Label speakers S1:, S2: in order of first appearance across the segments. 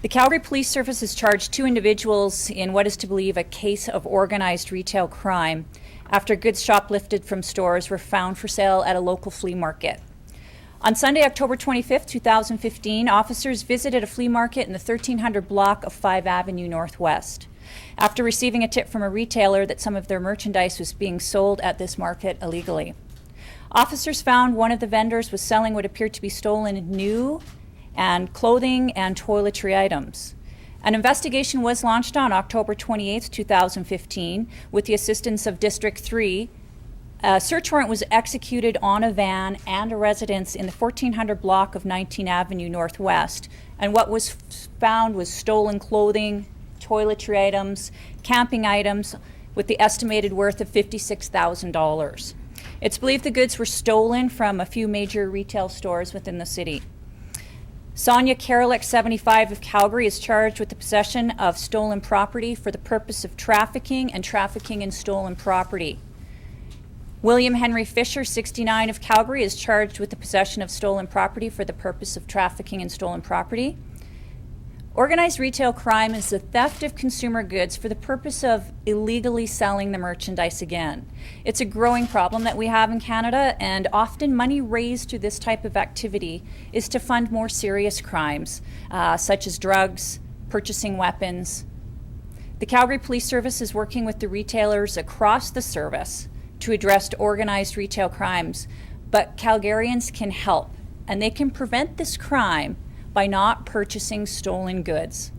S1: The Calgary Police Service has charged 2 individuals in what is to believe a case of organized retail crime after goods shoplifted from stores were found for sale at a local flea market. On Sunday, October 25th, 2015, officers visited a flea market in the 1300 block of 5 Avenue Northwest after receiving a tip from a retailer that some of their merchandise was being sold at this market illegally. Officers found one of the vendors was selling what appeared to be stolen new and clothing and toiletry items. An investigation was launched on October 28, 2015, with the assistance of District 3. A search warrant was executed on a van and a residence in the 1400 block of 19 Avenue Northwest, and what was found was stolen clothing, toiletry items, camping items, with the estimated worth of $56,000. It's believed the goods were stolen from a few major retail stores within the city. Sonia Kereluk, 75, of Calgary, is charged with the possession of stolen property for the purpose of trafficking and trafficking in stolen property. William Henry Fisher, 69, of Calgary, is charged with the possession of stolen property for the purpose of trafficking in stolen property. Organized retail crime is the theft of consumer goods for the purpose of illegally selling the merchandise again. It's a growing problem that we have in Canada, and often money raised through this type of activity is to fund more serious crimes, such as drugs, purchasing weapons. The Calgary Police Service is working with the retailers across the service to address organized retail crimes, but Calgarians can help, and they can prevent this crime by not purchasing stolen goods.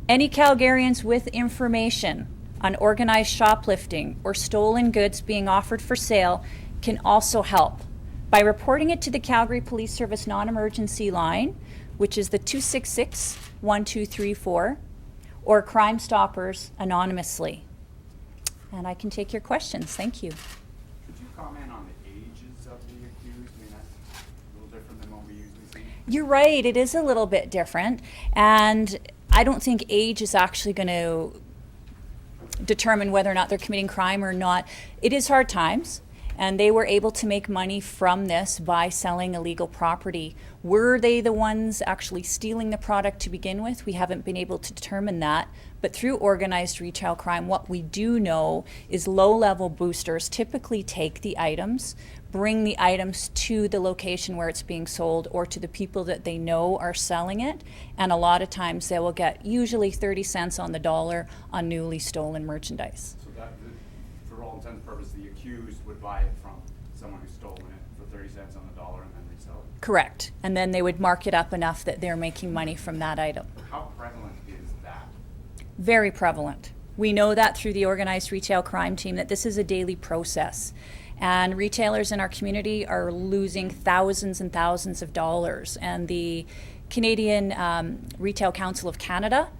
S1: Any Calgarians with information on organized shoplifting or stolen goods being offered for sale can also help by reporting it to the Calgary Police Service non-emergency line, which is the 266-1234, or Crime Stoppers anonymously. And I can take your questions. Thank you.
S2: Could you comment on the ages of the accused? I mean, that's a little different than what we usually see.
S1: You're right, it is a little bit different, and I don't think age is actually going to determine whether or not they're committing crime or not. It is hard times, and they were able to make money from this by selling illegal property. Were they the ones actually stealing the product to begin with? We haven't been able to determine that. But through organized retail crime, what we do know is low-level boosters typically take the items, bring the items to the location where it's being sold or to the people that they know are selling it. And a lot of times they will get usually 30 cents on the dollar on newly stolen merchandise.
S2: So that, for all intents and purposes, the accused would buy it from someone who's stolen it for 30 cents on the dollar and then resell it?
S1: Correct. And then they would mark it up enough that they're making money from that item.
S2: How prevalent is that?
S1: Very prevalent. We know that through the organized retail crime team that this is a daily process. And retailers in our community are losing thousands and thousands of dollars. And the Canadian Retail Council of Canada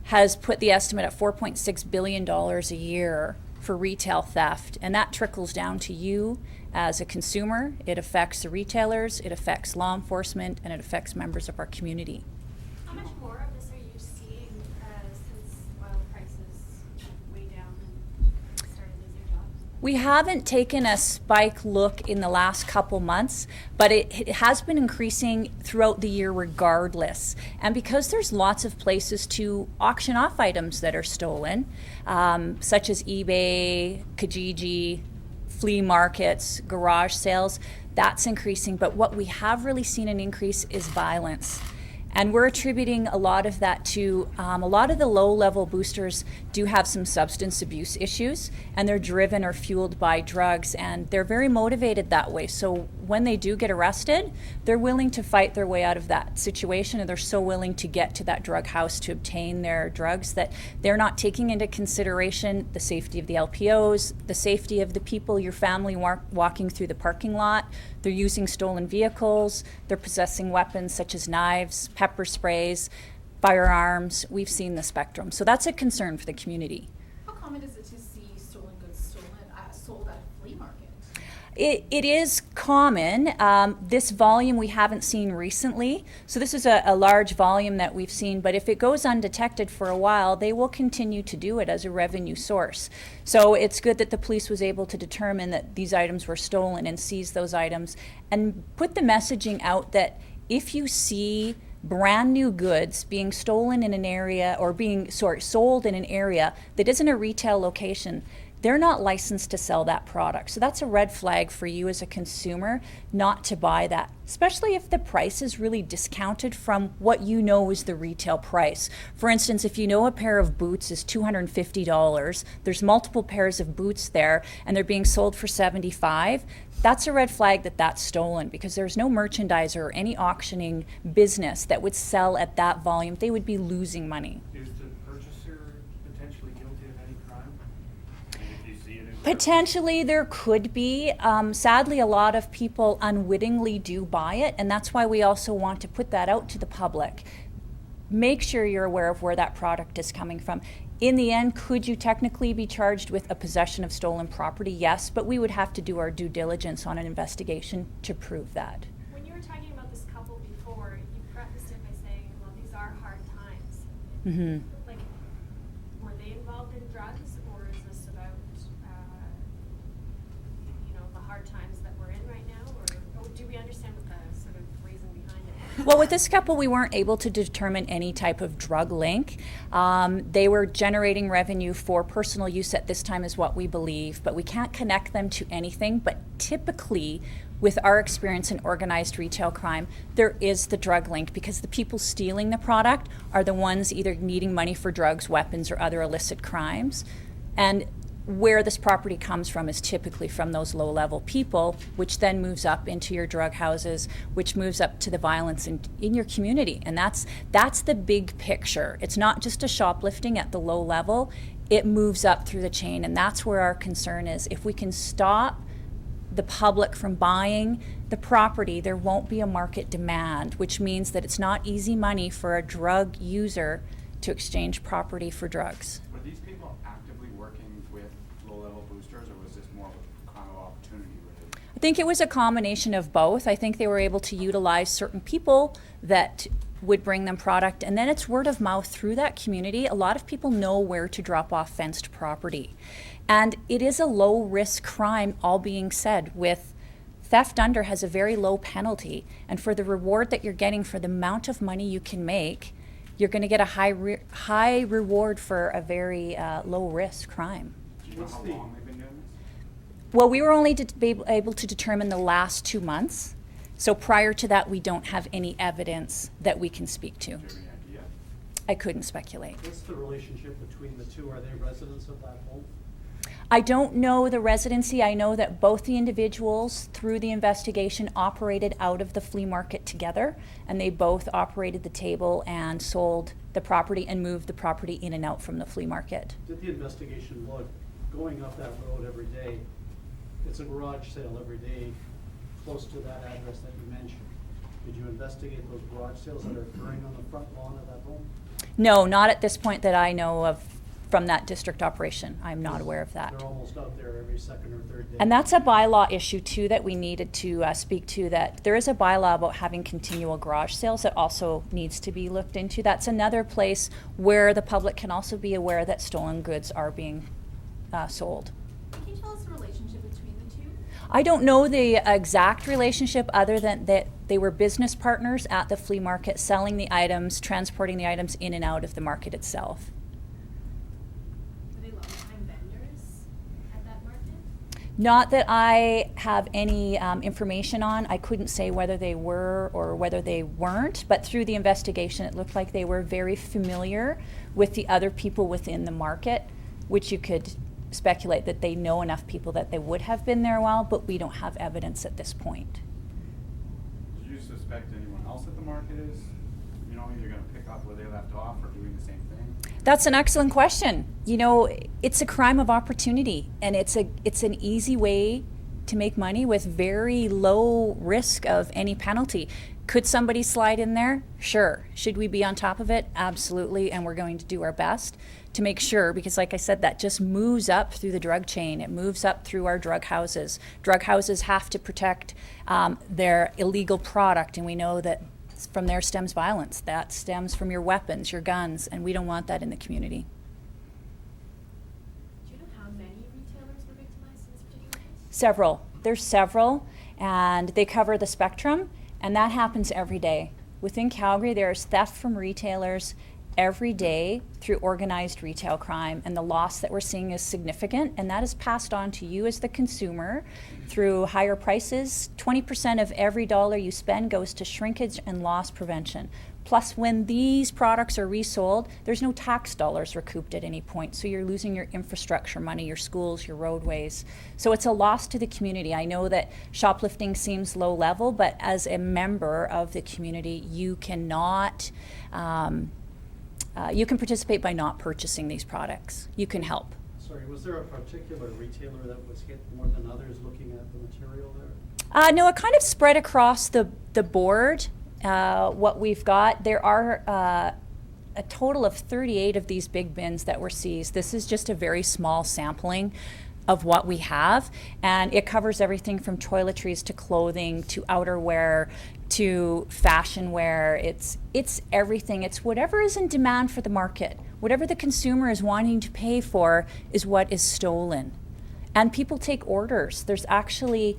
S1: has put the estimate at $4.6 billion a year for retail theft. And that trickles down to you as a consumer. It affects the retailers, it affects law enforcement, and it affects members of our community.
S3: How much more of this are you seeing since oil prices went way down and started losing jobs?
S1: We haven't taken a spike look in the last couple months, but it has been increasing throughout the year regardless. And because there's lots of places to auction off items that are stolen, such as eBay, Kijiji, flea markets, garage sales, that's increasing. But what we have really seen an increase is violence. And we're attributing a lot of that to a lot of the low-level boosters do have some substance abuse issues, and they're driven or fueled by drugs, and they're very motivated that way. So when they do get arrested, they're willing to fight their way out of that situation, and they're so willing to get to that drug house to obtain their drugs that they're not taking into consideration the safety of the LPOs, the safety of the people, your family walking through the parking lot. They're using stolen vehicles, they're possessing weapons such as knives, pepper sprays, firearms. We've seen the spectrum. So that's a concern for the community.
S4: How common is it to see stolen goods sold at a flea market?
S1: It is common. This volume we haven't seen recently. So this is a large volume that we've seen, but if it goes undetected for a while, they will continue to do it as a revenue source. So it's good that the police was able to determine that these items were stolen and seize those items and put the messaging out that if you see brand new goods being stolen in an area or sold in an area that isn't a retail location, they're not licensed to sell that product. So that's a red flag for you as a consumer not to buy that, especially if the price is really discounted from what you know is the retail price. For instance, if you know a pair of boots is $250, there's multiple pairs of boots there and they're being sold for $75, that's a red flag that that's stolen, because there's no merchandiser or any auctioning business that would sell at that volume. They would be losing money.
S5: Is the purchaser potentially guilty of any crime? And if you see it in
S1: Potentially there could be. Sadly, a lot of people unwittingly do buy it, and that's why we also want to put that out to the public. Make sure you're aware of where that product is coming from. In the end, could you technically be charged with a possession of stolen property? Yes, but we would have to do our due diligence on an investigation to prove that.
S3: When you were talking about this couple before, you prefaced it by saying, well, these are hard times.
S1: Mm-hmm.
S3: Like, were they involved in drugs, or is this about, the hard times that we're in right now? Or do we understand what the sort of reason behind it?
S1: Well, with this couple, we weren't able to determine any type of drug link. They were generating revenue for personal use at this time is what we believe, but we can't connect them to anything. But typically, with our experience in organized retail crime, there is the drug link, because the people stealing the product are the ones either needing money for drugs, weapons, or other illicit crimes. And where this property comes from is typically from those low-level people, which then moves up into your drug houses, which moves up to the violence in your community. And that's the big picture. It's not just a shoplifting at the low level. It moves up through the chain, and that's where our concern is. If we can stop the public from buying the property, there won't be a market demand, which means that it's not easy money for a drug user to exchange property for drugs.
S2: Were these people actively working with low-level boosters, or was this more of a kind of opportunity with it?
S1: I think it was a combination of both. I think they were able to utilize certain people that would bring them product, and then it's word of mouth through that community. A lot of people know where to drop off fenced property. And it is a low-risk crime, all being said, with theft under has a very low penalty, and for the reward that you're getting for the amount of money you can make, you're going to get a high reward for a very low-risk crime.
S2: Do you know how long they've been doing this?
S1: Well, we were only able to determine the last 2 months. So prior to that, we don't have any evidence that we can speak to.
S2: Do you have any idea?
S1: I couldn't speculate.
S5: What's the relationship between the two? Are they residents of that home?
S1: I don't know the residency. I know that both the individuals, through the investigation, operated out of the flea market together, and they both operated the table and sold the property and moved the property in and out from the flea market.
S5: Did the investigation look, going up that road every day, it's a garage sale every day, close to that address that you mentioned. Did you investigate those garage sales that are occurring on the front lawn of that home?
S1: No, not at this point that I know of from that district operation. I'm not aware of that.
S5: They're almost out there every second or third day.
S1: And that's a bylaw issue too that we needed to speak to, that there is a bylaw about having continual garage sales that also needs to be looked into. That's another place where the public can also be aware that stolen goods are being sold.
S4: Can you tell us the relationship between the two?
S1: I don't know the exact relationship, other than that they were business partners at the flea market, selling the items, transporting the items in and out of the market itself.
S3: Were they long-time vendors at that market?
S1: Not that I have any information on. I couldn't say whether they were or whether they weren't, but through the investigation it looked like they were very familiar with the other people within the market, which you could speculate that they know enough people that they would have been there a while, but we don't have evidence at this point.
S2: Do you suspect anyone else at the market is, either going to pick up where they left off or doing the same thing?
S1: That's an excellent question. It's a crime of opportunity, and it's an easy way to make money with very low risk of any penalty. Could somebody slide in there? Sure. Should we be on top of it? Absolutely, and we're going to do our best to make sure, because like I said, that just moves up through the drug chain. It moves up through our drug houses. Drug houses have to protect their illegal product, and we know that from there stems violence. That stems from your weapons, your guns, and we don't want that in the community.
S3: Do you know how many retailers were victimized in this particular case?
S1: Several. There's several, and they cover the spectrum, and that happens every day. Within Calgary, there is theft from retailers every day through organized retail crime, and the loss that we're seeing is significant, and that is passed on to you as the consumer through higher prices. 20% of every dollar you spend goes to shrinkage and loss prevention. Plus, when these products are resold, there's no tax dollars recouped at any point, so you're losing your infrastructure money, your schools, your roadways. So it's a loss to the community. I know that shoplifting seems low level, but as a member of the community, you cannot you can participate by not purchasing these products. You can help.
S5: Sorry, was there a particular retailer that was hit more than others looking at the material there?
S1: No, it kind of spread across the board. What we've got, there are a total of 38 of these big bins that were seized. This is just a very small sampling of what we have, and it covers everything from toiletries to clothing to outerwear to fashion wear. It's everything. It's whatever is in demand for the market. Whatever the consumer is wanting to pay for is what is stolen. And people take orders. There's actually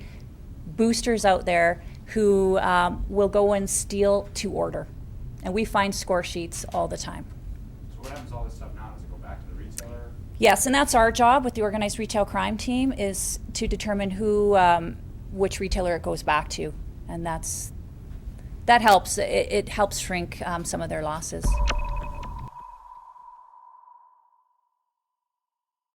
S1: boosters out there who will go and steal to order. And we find score sheets all the time.
S2: So what happens to all this stuff now? Does it go back to the retailer?
S1: Yes, and that's our job with the organized retail crime team, is to determine who, which retailer it goes back to. And that helps. It helps shrink some of their losses.